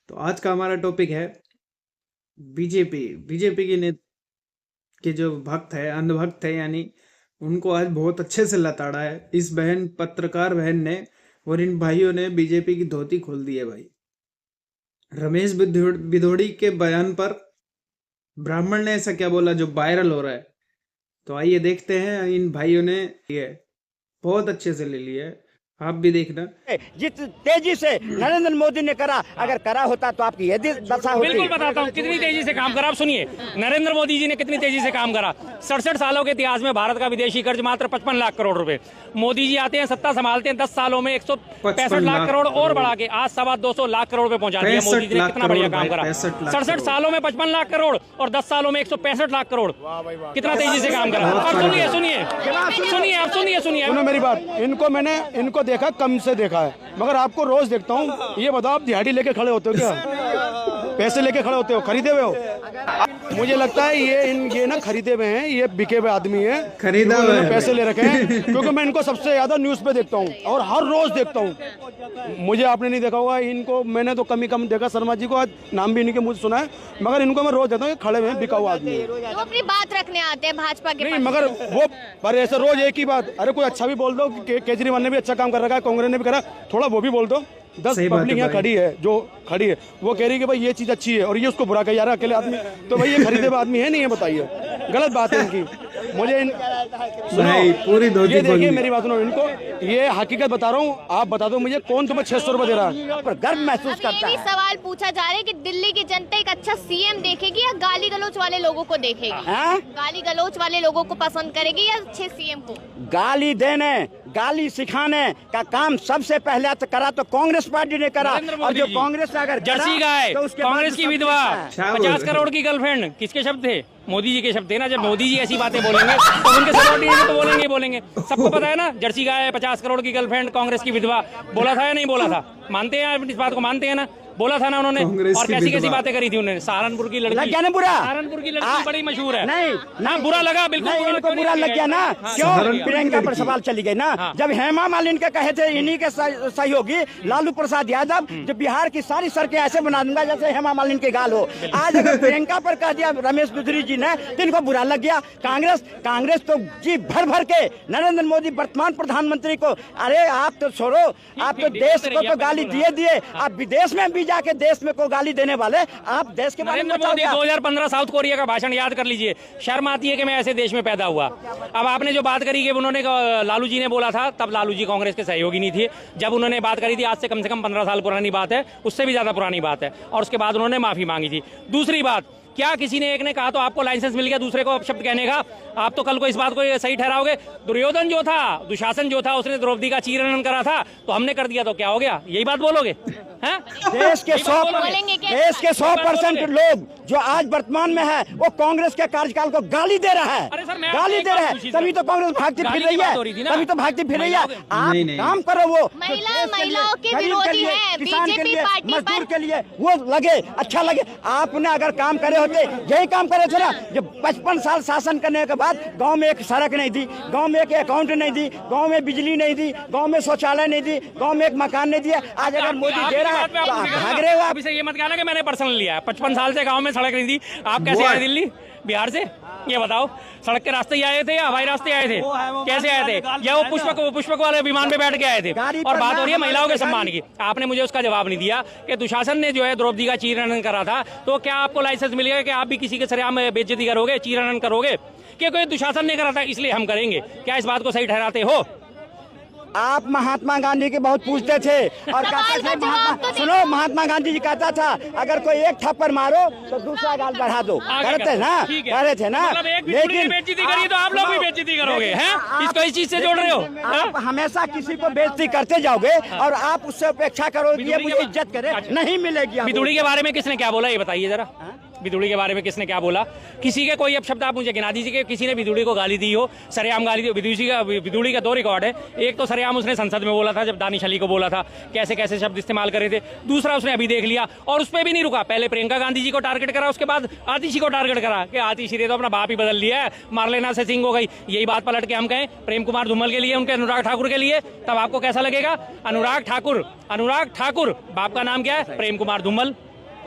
तो आज का हमारा टॉपिक है बीजेपी। बीजेपी के जो भक्त है, अंधभक्त है, यानी उनको आज बहुत अच्छे से लताड़ा है इस पत्रकार बहन ने और इन भाइयों ने। बीजेपी की धोती खोल दी है भाई। रमेश भिदोड़ी के बयान पर ब्राह्मण ने ऐसा क्या बोला जो वायरल हो रहा है। तो आइए देखते हैं। इन भाइयों ने ये बहुत अच्छे से ले लिया है, आप भी देखना। जिस तेजी से नरेंद्र मोदी ने करा, अगर करा होता तो आपकी यदि दशा होती। बिल्कुल बताता हूँ कितनी तेजी से काम करा। आप सुनिए, नरेंद्र मोदी जी ने कितनी तेजी से काम करा। 67 सालों के इतिहास में भारत का विदेशी कर्ज मात्र 55 लाख करोड़ रुपए। मोदी जी आते हैं, सत्ता संभालते हैं, 10 सालों में 165 लाख करोड़ और बढ़ा के आज 225 लाख करोड़ रुपए पहुंचा दिया। मोदी जी ने कितना बढ़िया काम करा। 67 सालों में 55 लाख करोड़ और 10 सालों में 165 लाख करोड़। कितना तेजी से काम करा। अब सुनिए सुनिए सुनिए, आप सुनिए सुनिए मेरी बात। इनको देखा, कम से देखा है, मगर आपको रोज देखता हूँ। ये बताओ, आप दिहाड़ी लेके खड़े होते हो क्या? पैसे लेके खड़े होते हो? खरीदे हुए हो? मुझे लगता है ये ना खरीदे हुए हैं, ये बिके हुए आदमी है, खरीदा हुआ पैसे ले रखे हैं। क्योंकि मैं इनको सबसे ज्यादा न्यूज पे देखता हूँ और हर रोज देखता हूँ। मुझे आपने नहीं देखा होगा इनको, मैंने तो कम देखा। शर्मा जी को आज नाम भी इनके मुझ सुना है, मगर इनको मैं रोज देखता हूँ खड़े हुए बिका हुआ आदमी। तो अपनी बात रखने आते हैं भाजपा के नहीं, मगर वो पर ऐसे रोज एक ही बात। अरे कोई अच्छा भी बोल दो कि केजरीवाल ने भी अच्छा काम कर रखा है, कांग्रेस ने भी करा, थोड़ा वो भी बोल दो। 10 पब्लिक यहाँ खड़ी है, जो खड़ी है वो कह रही है कि भाई ये चीज अच्छी है, और ये उसको बुरा कह जा रहा है अकेले आदमी। तो भाई ये खरीदे हुए आदमी है नहीं, ये बताइए, गलत बात है इनकी। मुझे पूरी धोती ये देखिए, मेरी बात सुनो। इनको ये हकीकत बता रहा हूँ, आप बता दो मुझे कौन तुम्हें 600 रुपए दे रहा है? पर गर्व महसूस करता है। सवाल पूछा जा रहा है कि दिल्ली की जनता एक अच्छा सीएम देखेगी या गाली गलौच वाले लोगों को देखेगी? गाली गलौच वाले लोगों को पसंद करेगी या अच्छे सीएम को? गाली देने, गाली सिखाने का काम सबसे पहले करा तो कांग्रेस पार्टी ने करा। और जो कांग्रेस अगर जर्सी गाय, तो उसके कांग्रेस की विधवा, 50 करोड़ की गर्लफ्रेंड, किसके शब्द थे? मोदी जी के शब्द थे ना। जब मोदी जी ऐसी बातें बोलेंगे तो उनके सबॉर्डिनेट तो बोलेंगे। सबको पता है ना, जर्सी गाय, 50 करोड़ की गर्लफ्रेंड, कांग्रेस की विधवा। बोला था या नहीं बोला था? मानते हैं आप इस बात को? मानते हैं ना? बोला था ना उन्होंने। और कैसी बातें करी थी उन्होंने। सहारनपुर की लड़की, क्या ना बुरा? सहारनपुर की लड़की बड़ी मशहूर है। नहीं ना बुरा लगा, बिल्कुल इनको बुरा लग गया ना। क्यों? प्रियंका पर सवाल चली गई ना। जब हेमा मालिनी के कहे थे इन्हीं के सहयोगी लालू प्रसाद यादव, जो बिहार की सारी सड़कें ऐसे बना दूंगा जैसे हेमा मालिनी के गाल हो। आज अगर प्रियंका पर कह दिया रमेश भिदोड़ी जी ने तो इनको बुरा लग गया। कांग्रेस तो जी भर के नरेंद्र मोदी वर्तमान प्रधानमंत्री को, अरे आप तो छोड़ो, आप तो देश को तो गाली दिए। आप विदेश में भी जाके देश में को गाली देने वाले, आप देश के बारे में नरेंद्र मोदी 2015 साउथ कोरिया का भाषण याद कर लीजिए। शर्म आती है कि मैं ऐसे देश में पैदा हुआ। अब आपने जो बात करी कि उन्होंने लालू जी ने बोला था, तब लालू जी कांग्रेस के सहयोगी नहीं थे। जब उन्होंने बात करी थी, आज से कम 15 साल पुरानी बात है, उससे भी ज्यादा पुरानी बात है। और उसके बाद उन्होंने माफी मांगी थी। दूसरी बात, क्या किसी ने एक ने कहा तो आपको लाइसेंस मिल गया दूसरे को अपशब्द कहने का? आप तो कल को इस बात को सही ठहराओगे। दुर्योधन जो था, दुशासन जो था, उसने द्रौपदी का चीरहरण करा था, तो हमने कर दिया तो क्या हो गया? यही बात बोलोगे? देश के 100% लोग जो आज वर्तमान में है, वो कांग्रेस के कार्यकाल को गाली दे रहा है। गाली दे रहा है, तभी तो कांग्रेस भागती फिर रही है। तभी तो भागती फिर रही है। आप काम करो, वो महिलाओं के विरोधी है, किसान के लिए, मजदूर के लिए वो लगे, अच्छा लगे। आपने अगर काम करे होते, यही काम करे थे ना। जब 55 साल शासन करने के बाद गांव में एक सड़क नहीं दी, गांव में एक अकाउंट नहीं दी, गांव में बिजली नहीं दी, गांव में शौचालय नहीं दी, गांव में एक मकान नहीं दिया। आज अगर मोदी दे रहा है तो आप भाग रहे हो। आप ये मत कहना कि मैंने पर्सनल लिया। 55 साल से गांव में सड़क नहीं दी। आप कैसे आए दिल्ली बिहार से? ये बताओ, सड़क के रास्ते ही आए थे या हवाई रास्ते आए थे? कैसे आए थे? या वो पुष्पक वाले विमान पे बैठ के आए थे? और बात हो रही है महिलाओं के सम्मान की। आपने मुझे उसका जवाब नहीं दिया कि दुशासन ने जो है द्रौपदी का चीरहरण करा था, तो क्या आपको लाइसेंस मिलेगा कि आप भी किसी के सरेआम बेइज्जती करोगे, चीरहरण करोगे? कि कोई दुशासन ने करा था इसलिए हम करेंगे? क्या इस बात को सही ठहराते हो? आप महात्मा गांधी के बहुत पूछते थे और कहते थे, सुनो, महात्मा गांधी जी कहता था अगर कोई एक थप्पड़ मारो तो दूसरा गाल बढ़ा दो। करते ना, कह रहे थे ना। लेकिन बेइज्जती करी तो आप लोग भी बेइज्जती करोगे, हैं? इसको इस चीज से जोड़ रहे हो? आप हमेशा किसी को बेइज्जती करते जाओगे और आप उससे अपेक्षा करोगे ये मुझे इज्जत करे, नहीं मिलेगी। भिदोड़ी के बारे में किसने क्या बोला, ये बताइए जरा। भिदोड़ी के बारे में किसने क्या बोला? किसी के कोई अपशब्द आप मुझे गिना दीजिए कि किसी ने भिदोड़ी को गाली दी हो, सरेआम गाली दी। भिदोड़ी का 2 रिकॉर्ड है। एक तो सरेआम उसने संसद में बोला था जब दानिश अली को बोला था, कैसे कैसे शब्द इस्तेमाल करे थे। दूसरा उसने अभी देख लिया और उस पर भी नहीं रुका। पहले प्रियंका गांधी जी को टारगेट करा, उसके बाद आतिशी को टारगेट करा कि आतिशी ने तो अपना बाप ही बदल लिया है, मारलेना से सिंह हो गई। यही बात पलट के हम कहें प्रेम कुमार धूमल के लिए, उनके अनुराग ठाकुर के लिए, तब आपको कैसा लगेगा? अनुराग ठाकुर, बाप का नाम क्या है? प्रेम कुमार धूमल।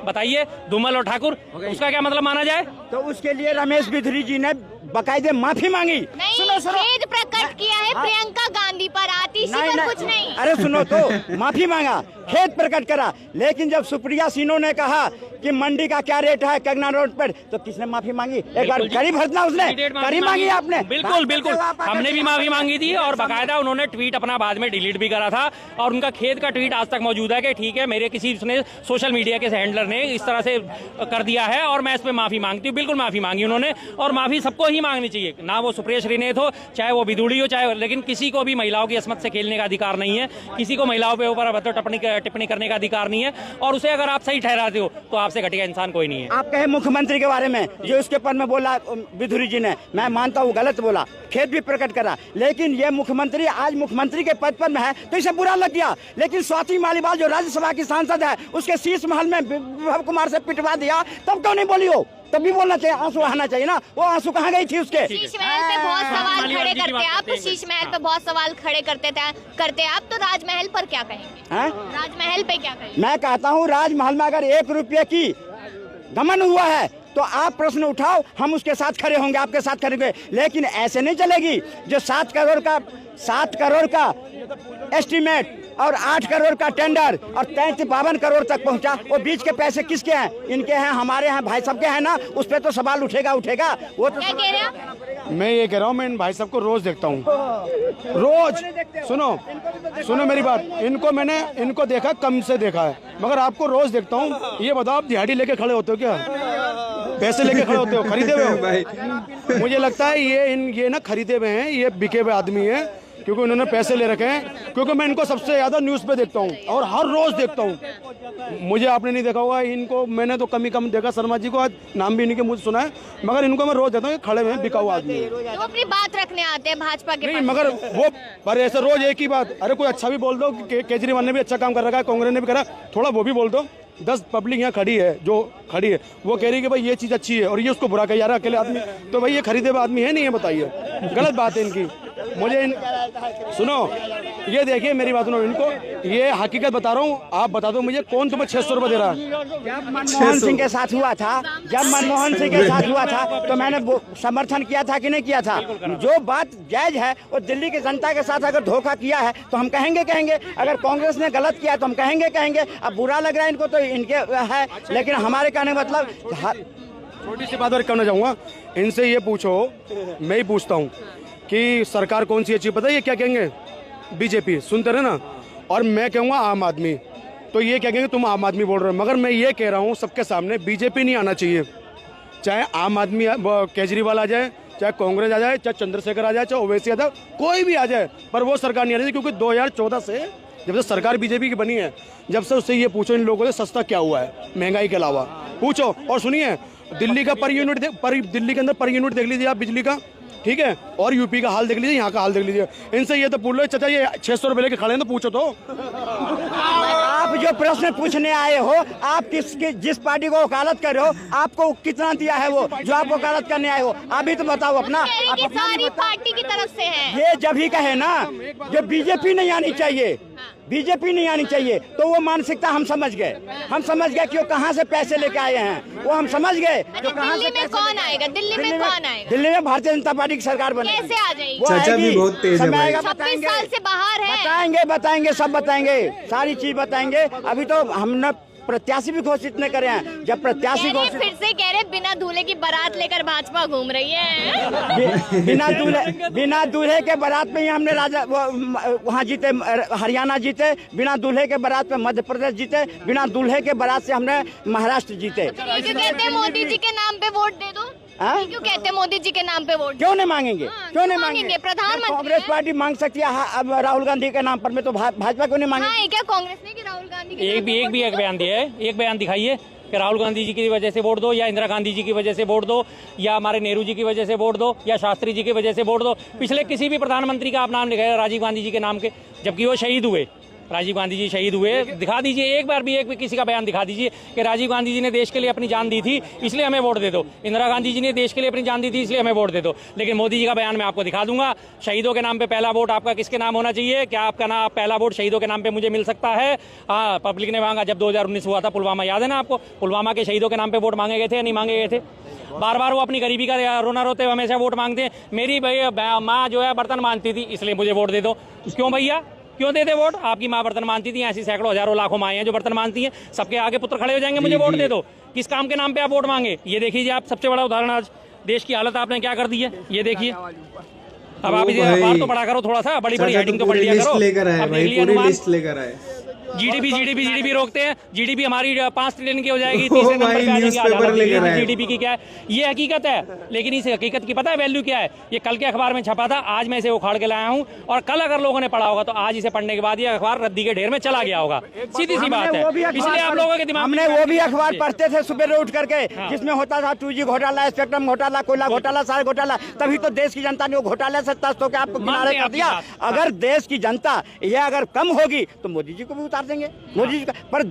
बताइए, धूमल और ठाकुर, उसका क्या मतलब माना जाए? तो उसके लिए रमेश बिधरी जी ने बाकायदे माफी मांगी। नहीं, सुनो खेद प्रकट किया है प्रियंका गांधी पर, आतिशी पर कुछ नहीं। अरे सुनो तो, माफी मांगा, खेद प्रकट करा, लेकिन जब सुप्रिया सिन्हा ने कहा कि मंडी का क्या रेट है कंगना रोड पर, तो किसने माफी मांगी? एक बार करीब हटना, उसने करीब मांगी आपने? बिल्कुल बिल्कुल, हमने भी माफी मांगी थी और बाकायदा उन्होंने ट्वीट अपना बाद में डिलीट भी करा था और उनका खेद का ट्वीट आज तक मौजूद है कि ठीक है, मेरे किसी ने सोशल मीडिया के हैंडलर ने इस तरह से कर दिया है और मैं इस पे माफी मांगती हूँ। बिल्कुल माफी मांगी उन्होंने, और माफी सबको ही मांगनी चाहिए, ना वो सुप्रिया श्रीनेत हो, चाहे वो बिदुड़ी हो, चाहे, लेकिन किसी को भी महिलाओं की अस्मत से खेलने का अधिकार नहीं है, किसी को महिलाओं के ऊपर अभद्र टिप्पणी करने का अधिकार नहीं है, और उसे अगर आप सही ठहराते हो तो आपसे घटिया इंसान कोई नहीं है। आप कहे मुख्यमंत्री के बारे में जो इसके पर में बोला बिधुरी जी ने, मैं मानता हूँ गलत बोला, खेद भी प्रकट करा, लेकिन ये मुख्यमंत्री आज मुख्यमंत्री के पद पर में है तो इसे बुरा लग गया, लेकिन स्वाति मालीवाल जो राज्यसभा की सांसद है उसके शीश महल में विभव कुमार से पिटवा दिया, तब क्यों नहीं बोली हो? तब भी बोलना चाहिए, आंसू आना चाहिए ना। वो आंसू कहाँ गई थी उसके? शीश महल पे बहुत सवाल खड़े करते आप, शीश महल पे बहुत सवाल खड़े करते आप, तो राजमहल पर क्या कहेंगे? राजमहल पे क्या कहेंगे? मैं कहता हूँ राजमहल में अगर 1 रुपये की दमन हुआ है तो आप प्रश्न उठाओ, हम उसके साथ खड़े होंगे, आपके साथ खड़े होंगे, लेकिन ऐसे नहीं चलेगी। जो 7 करोड़ का एस्टीमेट और 8 करोड़ का टेंडर और 53 करोड़ तक पहुंचा, वो बीच के पैसे किसके हैं? इनके हैं, हमारे हैं, भाई सबके हैं ना, उस पर तो सवाल उठेगा। वो तो क्या कह रहे हैं? मैं ये कह रहा हूँ, मैं इन भाई साहब को रोज देखता हूँ, रोज। सुनो मेरी बात, इनको देखा, कम से देखा है, मगर आपको रोज देखता हूँ। ये बताओ, आप दिहाड़ी लेके खड़े होते हो क्या? पैसे लेके खड़े होते हो? खरीदे हुए हो? मुझे लगता है ये ना खरीदे हुए हैं, ये बिके हुए आदमी है, क्योंकि उन्होंने पैसे ले रखे हैं। क्योंकि मैं इनको सबसे ज्यादा न्यूज़ पे देखता हूँ और हर रोज देखता हूँ। मुझे आपने नहीं देखा होगा इनको, मैंने तो कम देखा। शर्मा जी को आज नाम भी इनके मुझे सुना है, मगर इनको मैं रोज देखता हूँ, खड़े हुए बिका हुआ आदमी। तो अपनी बात रखने आते हैं भाजपा के नहीं, मगर वो पर ऐसे रोज एक ही बात। अरे कोई अच्छा भी बोल दो कि केजरीवाल ने भी अच्छा काम कर रखा है, कांग्रेस ने भी करा, थोड़ा वो भी बोल दो। 10 पब्लिक यहाँ खड़ी है, जो खड़ी है वो कह रही है कि भाई ये चीज़ अच्छी है और ये उसको बुरा कह जा रहा है अकेले आदमी। तो भाई ये खरीदे हुए आदमी है नहीं है? बताइए, गलत बात है इनकी। सुनो, ये देखिए मेरी बात सुनो, इनको ये हकीकत बता रहा हूँ, आप बता दो मुझे, कौन तुम्हें 600 रुपये दे रहा है? जब मनमोहन सिंह के साथ हुआ था, तो मैंने समर्थन किया था कि नहीं किया था? जो बात जायज है, वो दिल्ली की जनता के साथ अगर धोखा किया है तो हम कहेंगे। अगर कांग्रेस ने गलत किया तो हम कहेंगे। अब बुरा लग रहा है इनको तो इनके है, लेकिन हमारे कहने का मतलब, छोटी सी बात और करना चाहूँगा, इनसे ये पूछो, मैं ही पूछता हूँ कि सरकार कौन सी अच्छी, पता है ये क्या कहेंगे? बीजेपी। सुनते रहे ना। और मैं कहूँगा आम आदमी, तो ये क्या कहेंगे? तुम आम आदमी बोल रहे हो। मगर मैं ये कह रहा हूँ सबके सामने, बीजेपी नहीं आना चाहिए। चाहे आम आदमी केजरीवाल आ जाए, चाहे कांग्रेस आ जाए, चाहे चंद्रशेखर आ जाए, चाहे ओवैसी आ जाए, कोई भी आ जाए, पर वो सरकार नहीं आनी चाहिए। क्योंकि 2014 से जब से सरकार बीजेपी की बनी है, जब से उससे ये पूछो इन लोगों से सस्ता क्या हुआ है महंगाई के अलावा, पूछो। और सुनिए, दिल्ली का दिल्ली के अंदर पर यूनिट देख लीजिए आप बिजली का, ठीक है, और यूपी का हाल देख लीजिए, यहाँ का हाल देख लीजिए। इनसे ये तो पूछ लो, चाचा ये 600 रुपये लेके खड़े हैं तो पूछो तो। आप जो प्रश्न पूछने आए हो, आप जिस पार्टी को वकालत कर रहे हो, आपको कितना दिया है वो जो आप वकालत करने आए हो? अभी तो बताओ अपना। सारी पार्टी की तरफ से है ये जब ही कहे ना, जो बीजेपी नहीं आनी चाहिए, बीजेपी नहीं आनी चाहिए, तो वो मानसिकता हम समझ गए कि वो कहाँ से पैसे लेके आए हैं, वो हम समझ गए। दिल्ली में कौन आएगा? दिल्ली में भारतीय जनता पार्टी की सरकार बनेगी। कैसे आ जाएगी? चाचा भी बहुत तेज है भाई। 26 साल से बाहर है। बताएंगे, सब बताएंगे, सारी चीज बताएंगे। अभी तो हमने प्रत्याशी भी घोषित नहीं करे हैं। जब प्रत्याशी फिर से कह रहे बिना दूल्हे की बारात लेकर भाजपा घूम रही है। बिना दूल्हे के बारात में ही हमने वहाँ जीते, हरियाणा जीते, बिना दूल्हे के बारात में मध्य प्रदेश जीते, बिना दूल्हे के बारात से हमने महाराष्ट्र जीते। क्यों कहते हैं मोदी जी के नाम पे वोट दे दो? क्यों कहते हैं मोदी जी के नाम पे वोट? क्यों नहीं मांगेंगे? क्यों नहीं मांगेंगे? प्रधानमंत्री कांग्रेस पार्टी मांग सकती है, अब राहुल गांधी के नाम पर में तो भाजपा क्यों नहीं मांगेगी? क्या कांग्रेस ने कि राहुल गांधी के एक बयान दिया है, एक बयान दिखाइए कि राहुल गांधी जी की वजह से वोट दो, या इंदिरा गांधी जी की वजह से वोट दो, या हमारे नेहरू जी की वजह से वोट दो, या शास्त्री जी की वजह से वोट दो। पिछले किसी भी प्रधानमंत्री का आप नाम लिखाया राजीव गांधी जी के नाम के, जबकि वो शहीद हुए, राजीव गांधी जी शहीद हुए, दिखा दीजिए एक बार भी, एक भी किसी का बयान दिखा दीजिए कि राजीव गांधी जी ने देश के लिए अपनी जान दी थी इसलिए हमें वोट दे दो, इंदिरा गांधी जी ने देश के लिए अपनी जान दी थी इसलिए हमें वोट दे दो। लेकिन मोदी जी का बयान मैं आपको दिखा दूंगा। शहीदों के नाम पे पहला वोट आपका किसके नाम होना चाहिए? क्या आपका नाम पहला वोट शहीदों के नाम पे मुझे मिल सकता है? हाँ, पब्लिक ने मांगा। जब 2019 हुआ था पुलवामा, याद है ना आपको? पुलवामा के शहीदों के नाम पे वोट मांगे गए थे या नहीं मांगे गए थे? बार बार वो अपनी गरीबी का रोना रोते हुए हमेशा वोट मांगते हैं। मेरी भैया माँ जो है बर्तन मांजती थी इसलिए मुझे वोट दे दो। क्यों भैया, क्यों दे दे वोट? आपकी माँ बर्तन मानती थी, ऐसी सैकड़ों हजारों लाखों माएँ हैं जो बर्तन मानती हैं, सबके आगे पुत्र खड़े हो जाएंगे मुझे वोट दे दो। किस काम के नाम पे आप वोट मांगे? ये देखिए आप, सबसे बड़ा उदाहरण आज देश की हालत आपने क्या कर दी है, ये देखिए। अब आप इसे अखबार तो पढ़ा करो थोड़ा सा, बड़ी बड़ी हेडिंग तो पढ़ लिया करो। अब देख लिया अनुमान, जीडीपी रोकते हैं, जीडीपी हमारी 5 ट्रिलियन की हो जाएगी, तीसरे नंबर पे आ जाएंगे। जीडीपी की क्या है, ये हकीकत है। लेकिन इस हकीकत की पता है वैल्यू क्या है? ये कल के अखबार में छपा था, आज मैं इसे उखाड़ के लाया हूँ, और कल अगर लोगों ने पढ़ा होगा तो आज इसे पढ़ने के बाद ये अखबार रद्दी के ढेर में चला गया होगा। सीधी सी बात है, इसलिए आप लोगों के दिमाग हमने वो भी अखबार पढ़ते थे सुबह उठ करके, जिसमें होता था 2G घोटाला, स्पेक्ट्रम घोटाला, कोयला घोटाला, सारा घोटाला। तभी तो देश की जनता ने वो घोटाले से तस्त होकर आपको किनारे कर दिया। अगर देश की जनता ये अगर कम होगी तो मोदी जी को भी उतार देंगे। मोदी जी पर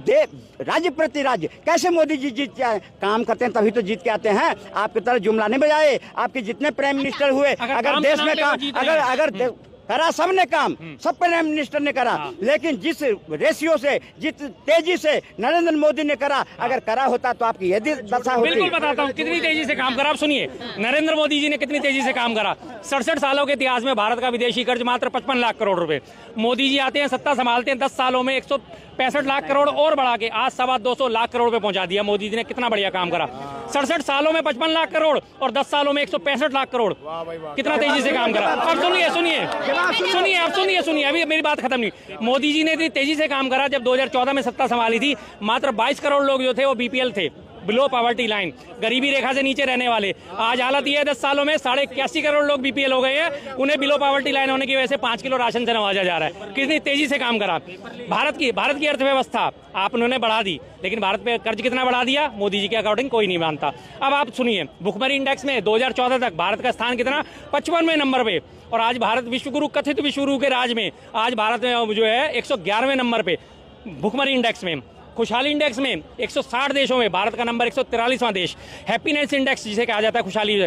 राज्य प्रति राज्य कैसे मोदी जी जीत के काम करते हैं, तभी तो जीत के आते हैं। आपकी तरह जुमला नहीं बजाए। आपके जितने प्राइम मिनिस्टर हुए, अगर देश में अगर करा सबने काम, सब प्राइम मिनिस्टर ने करा, लेकिन जिस रेशियो से, जिस तेजी से नरेंद्र मोदी ने करा, अगर करा होता तो आपकी यदि दशा होती। बिल्कुल बताता हूँ कितनी तेजी से काम करा। आप सुनिए, नरेंद्र मोदी जी ने कितनी तेजी से काम करा। 67 सालों के इतिहास में भारत का विदेशी कर्ज मात्र 55 लाख करोड़ रुपए। मोदी जी आते हैं, सत्ता संभालते हैं, 10 सालों में 165 लाख करोड़ और बढ़ा के आज 225 लाख करोड़ पे पहुंचा दिया। मोदी जी ने कितना बढ़िया काम करा। 67 सालों में 55 लाख करोड़ और 10 सालों में 165 लाख करोड़, कितना तेजी से काम करा। अब सुनिए, अभी मेरी बात खत्म नहीं। मोदी जी ने इतनी तेजी से काम करा, जब 2014 में सत्ता संभाली थी, मात्र 22 करोड़ लोग जो थे वो BPL थे, बिलो पॉवर्टी लाइन, गरीबी रेखा से नीचे रहने वाले। आज हालत ये है 10 सालों में 81 करोड़ लोग BPL हो गए हैं। उन्हें बिलो पॉवर्टी लाइन होने की वजह से 5 किलो राशन से नवाजा जा रहा है। कितनी तेजी से काम करा। भारत की अर्थव्यवस्था आप उन्होंने बढ़ा दी, लेकिन भारत पे कर्ज कितना बढ़ा दिया मोदी जी के अकॉर्डिंग कोई नहीं मानता। अब आप सुनिए, भुखमरी इंडेक्स में 2014 तक भारत का स्थान कितना, 55वें नंबर पे, और आज भारत विश्वगुरु, कथित विश्वगुरु के राज में आज भारत में जो है 111वें नंबर पे भुखमरी इंडेक्स में। खुशहाली इंडेक्स में 160 देशों में भारत का नंबर 143वां देश। हैप्पीनेस इंडेक्स जिसे कहा जाता है खुशहाली,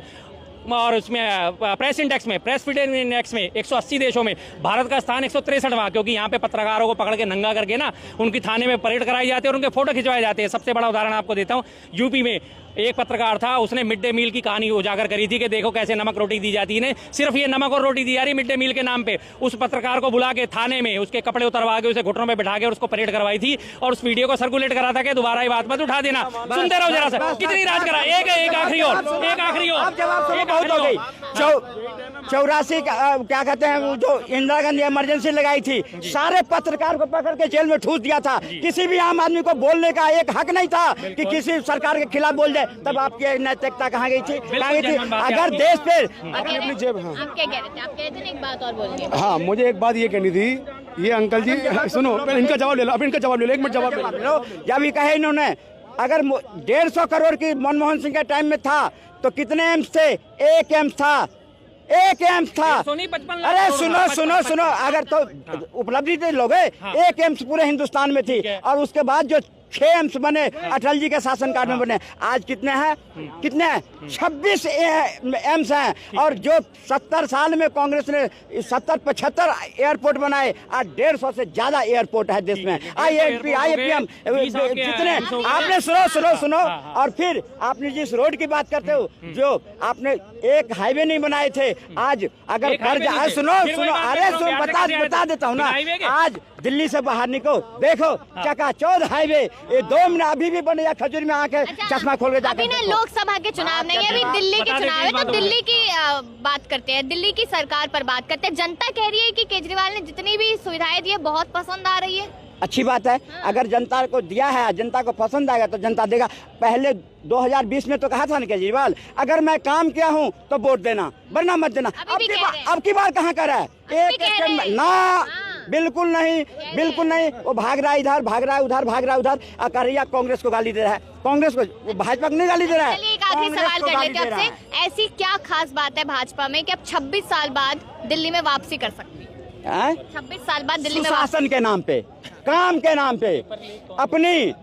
और उसमें प्रेस इंडेक्स में, प्रेस फ्रीडम इंडेक्स में 180 देशों में भारत का स्थान 163वां, क्योंकि यहाँ पे पत्रकारों को पकड़ के नंगा करके ना उनकी थाने में परेड कराई जाती है और उनके फोटो खिंचवाए जाते हैं। सबसे बड़ा उदाहरण आपको देता हूँ, यूपी में एक पत्रकार था, उसने मिड डे मील की कहानी उजागर करी थी कि देखो कैसे नमक रोटी दी जाती है, सिर्फ ये नमक और रोटी दी जा रही मिड डे मील के नाम पे। उस पत्रकार को बुला के थाने में उसके कपड़े उतरवा के उसे घुटनों पे बिठा के और उसको परेड करवाई थी, और उस वीडियो को सर्कुलेट करा था कि दोबारा ये बात मत उठा देना। सुनते रहो जरा सा, कितनी राज करा। एक आखिरी और 84 क्या कहते हैं, जो इंदिरा गांधी इमरजेंसी लगाई थी, सारे पत्रकार को पकड़ के जेल में ठूस दिया था। किसी भी आम आदमी को बोलने का एक हक नहीं था कि किसी सरकार के खिलाफ बोल जाए। तब आपकी नैतिकता कहाँ गई थी? अगर देश पे अपनी जेब। हाँ, आप क्या कह रहे थे? आप कहते हैं एक बात और बोलिए। हाँ, मुझे एक बात ये कहनी थी, ये अंकल जी सुनो, इनका जवाब ले लो, अब इनका जवाब ले लो, 1 मिनट जवाब ले लो। जब ये कहे इन्होंने, अगर 150 करोड़ की मनमोहन सिंह के टाइम में था तो कितने एम्स थे? एक एम्स था। अरे सुनो, अगर तो उपलब्धि थे लोग, एक एम्स पूरे हिंदुस्तान में थी, और उसके बाद जो 6 एम्स बने अटल जी के शासनकाल में बने। आज कितने हैं? 26 एम्स हैं। और जो 70 साल में कांग्रेस ने 70-75 एयरपोर्ट बनाए, आज 150 से ज्यादा एयरपोर्ट है देश में। IAPM जितने आपने सुनो, और फिर आपने जिस रोड की बात करते हो, जो आपने एक हाईवे नहीं बनाए थे, आज अगर कर्ज, सुनो, अरे बता देता हूँ ना। आज दिल्ली से बाहर निकलो, देखो चकाचौंध हाईवे, ये 2 मिनट अभी भी बने, या खजूर में आके चश्मा खोल के जाकर। अभी ना लोकसभा के चुनाव नहीं है, अभी दिल्ली के चुनाव है, तो दिल्ली की बात करते हैं, दिल्ली की सरकार पर बात करते हैं। जनता कह रही है कि केजरीवाल ने जितनी भी सुविधाएं दी है बहुत पसंद आ रही है। अच्छी बात है, अगर जनता को दिया है, जनता को पसंद आएगा तो जनता देगा। पहले 2020 में तो कहा था ना केजरीवाल, अगर मैं काम किया हूँ तो वोट देना, वरना मत देना। अब की बार कहाँ कर रहा है? ना, बिल्कुल नहीं। वो भाग रहा है इधर, भाग रहा है उधर, अकरिया कांग्रेस को गाली दे रहा है, कांग्रेस को, भाजपा को नहीं गाली दे रहा है। एक आखिरी सवाल कर लेते हैं आपसे, ऐसी क्या खास बात है भाजपा में कि अब 26 साल बाद दिल्ली में वापसी कर सकती है? 26 साल बाद दिल्ली में शासन के नाम पे काम के नाम पे, अपनी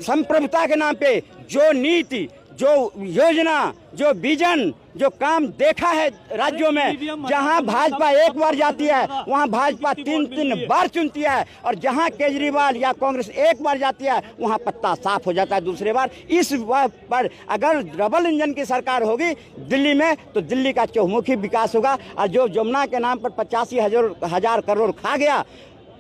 संप्रभुता के नाम पे जो नीति, जो योजना, जो विजन, जो काम देखा है राज्यों में, जहां भाजपा एक बार जाती है वहां भाजपा 3-3 बार चुनती है, और जहां केजरीवाल या कांग्रेस एक बार जाती है वहां पत्ता साफ हो जाता है दूसरे बार। इस बार पर अगर डबल इंजन की सरकार होगी दिल्ली में तो दिल्ली का चहुमुखी विकास होगा, और जो जमुना के नाम पर 85,000 करोड़ खा गया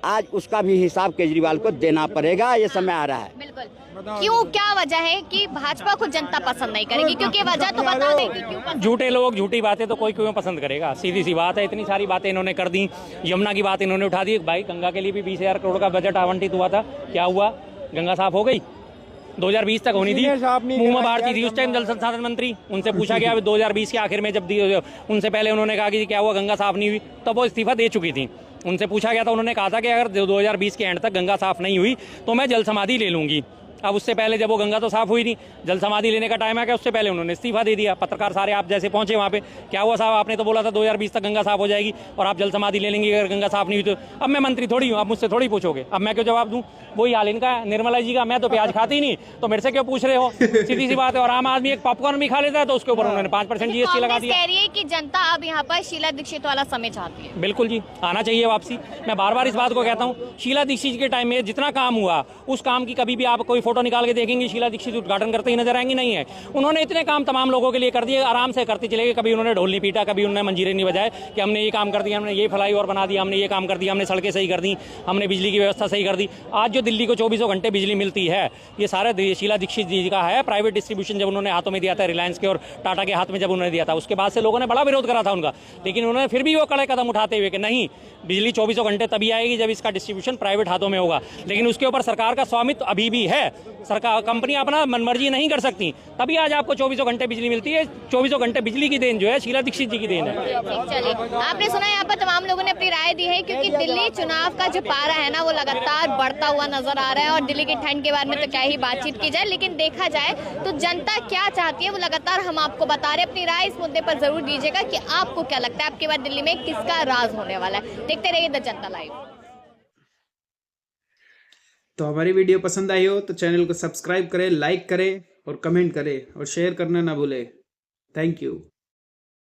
आज उसका भी हिसाब केजरीवाल को देना पड़ेगा। ये समय आ रहा है। बिल्कुल। क्यों, क्या वजह है कि भाजपा को जनता पसंद नहीं करेगी? क्योंकि वजह तो बता दें कि क्यों पसंद। झूठे लोग, झूठी बातें तो कोई क्यों पसंद करेगा? सीधी सी बात है, इतनी सारी बातें इन्होंने कर दी। यमुना की बात इन्होंने उठा दी। भाई गंगा के लिए भी 20,000 करोड़ का बजट आवंटित हुआ था, क्या हुआ? गंगा साफ हो गई? 2020 तक होनी थी, मुंह में भारती थी उस टाइम जल संसाधन मंत्री। उनसे पूछा गया 2020 के आखिर में, जब उनसे पहले उन्होंने कहा कि क्या हुआ, गंगा साफ नहीं हुई, तब वो इस्तीफा दे चुकी थी। उनसे पूछा गया था, उन्होंने कहा था कि अगर 2020 के एंड तक गंगा साफ नहीं हुई तो मैं जल समाधि ले लूंगी। अब उससे पहले जब वो गंगा तो साफ हुई नहीं, जल समाधि लेने का टाइम आ गया, उससे पहले उन्होंने इस्तीफा दे दिया। पत्रकार सारे आप जैसे पहुंचे वहाँ पे, क्या हुआ साहब, आपने तो बोला था 2020 तक गंगा साफ हो जाएगी और आप जल समाधि ले लेंगे अगर गंगा साफ नहीं हुई तो। अब मैं मंत्री थोड़ी हूँ, आप मुझसे थोड़ी पूछोगे, अब मैं क्यों जवाब दूँ? वही हाल इनका, निर्मला जी का, मैं तो प्याज खाती नहीं तो मेरे से क्यों पूछ रहे हो? सीधी सी बात है। और आम आदमी एक पॉपकॉर्न भी खा लेता है तो उसके ऊपर उन्होंने 5% GST लगा दिया। कह रही है कि जनता अब यहाँ पर शीला दीक्षित वाला समय चाहती है। बिल्कुल जी, आना चाहिए वापसी। मैं बार बार इस बात को कहता हूँ, शीला दीक्षित के टाइम में जितना काम हुआ उस काम की कभी भी आप कोई फोटो निकाल के देखेंगे शीला दीक्षित उद्घाटन करते ही नजर आएंगी? नहीं है। उन्होंने इतने काम तमाम लोगों के लिए कर दिए, आराम से करते चले गए। कभी उन्होंने ढोल नहीं पीटा, कभी उन्होंने मंजीरे नहीं बजाए कि हमने ये काम कर दिया, हमने ये फ्लाईओवर बना दिया, हमने ये काम कर दिया, हमने सड़कें सही कर दी, हमने बिजली की व्यवस्था सही कर दी। आज जो दिल्ली को 24 घंटे बिजली मिलती है ये सारे शीला दीक्षित जी का है। प्राइवेट डिस्ट्रीब्यूशन जब उन्होंने हाथों में दिया था, रिलायंस के और टाटा के हाथ में जब उन्होंने दिया था, उसके बाद से लोगों ने बड़ा विरोध करा था उनका, लेकिन उन्होंने फिर भी वो कड़े कदम उठाते हुए कि नहीं, बिजली 24 घंटे तभी आएगी जब इसका डिस्ट्रीब्यूशन प्राइवेट हाथों में होगा। लेकिन उसके ऊपर सरकार का स्वामित्व अभी भी है। सरकार, कंपनी अपना मनमर्जी नहीं कर सकती, तभी आज आपको 24 घंटे बिजली मिलती है। 24 घंटे बिजली की देन जो है शीला दीक्षित जी की देन है। चलिए, आपने सुना यहाँ पर तमाम लोगों ने अपनी राय दी है, क्योंकि दिल्ली चुनाव का जो पारा है ना वो लगातार बढ़ता हुआ नजर आ रहा है। और दिल्ली की ठंड के बारे में तो क्या ही बातचीत की जाए, लेकिन देखा जाए तो जनता क्या चाहती है वो लगातार हम आपको बता रहे हैं। अपनी राय इस मुद्दे पर जरूर दीजिएगा कि आपको क्या लगता है आपके बाद दिल्ली में किसका राज होने वाला है। देखते रहिए द जनता लाइव। तो हमारी वीडियो पसंद आई हो तो चैनल को सब्सक्राइब करें, लाइक करें और कमेंट करें और शेयर करना ना भूलें। Thank you.